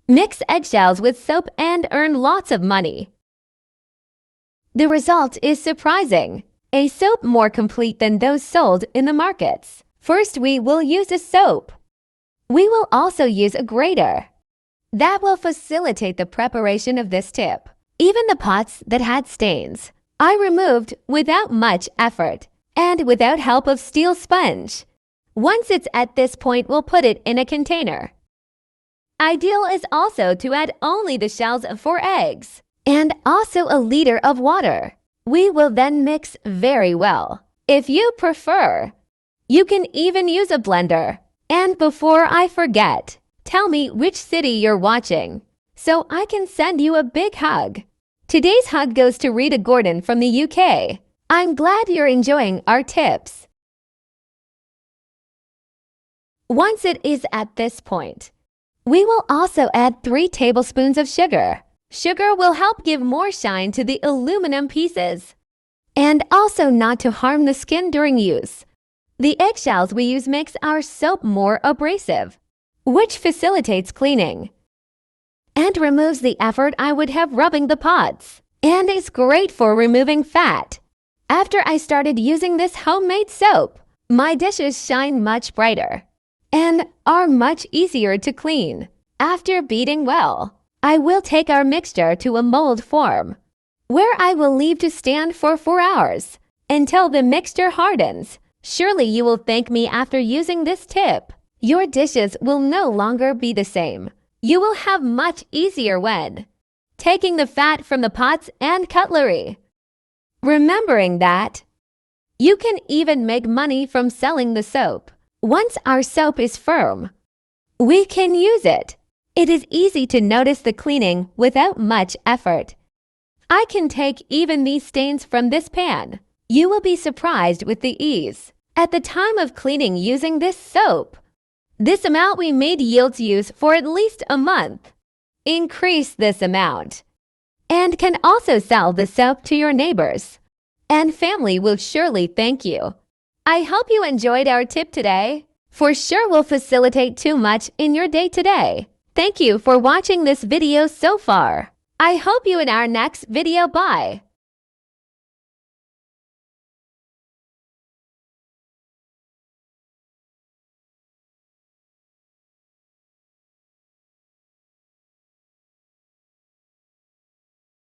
Mix eggshells with soap and earn lots of money. The result is surprising. A soap more complete than those sold in the markets. First, we will use a soap. We will also use a grater. That will facilitate the preparation of this tip. Even the pots that had stains, I removed without much effort and without help of steel sponge. Once it's at this point, we'll put it in a container. Ideal is also to add only the shells of 4 eggs and also a liter of water. We will then mix very well. If you prefer, you can even use a blender. And before I forget, tell me which city you're watching, so I can send you a big hug. Today's hug goes to Rita Gordon from the UK. I'm glad you're enjoying our tips. Once it is at this point, we will also add 3 tablespoons of sugar. Sugar will help give more shine to the aluminum pieces and also not to harm the skin during use. The eggshells we use makes our soap more abrasive, which facilitates cleaning and removes the effort I would have rubbing the pots, and is great for removing fat. After I started using this homemade soap, my dishes shine much brighter and are much easier to clean. After beating well, I will take our mixture to a mold form, where I will leave to stand for 4 hours until the mixture hardens. Surely you will thank me after using this tip. Your dishes will no longer be the same. You will have much easier when taking the fat from the pots and cutlery. Remembering that you can even make money from selling the soap. Once our soap is firm, we can use it. It is easy to notice the cleaning without much effort. I can take even these stains from this pan. You will be surprised with the ease. At the time of cleaning using this soap, this amount we made yields use for at least a month. Increase this amount and can also sell the soap to your neighbors, and family will surely thank you. I hope you enjoyed our tip today. For sure will facilitate too much in your day today. Thank you for watching this video so far. I hope you in our next video. Bye.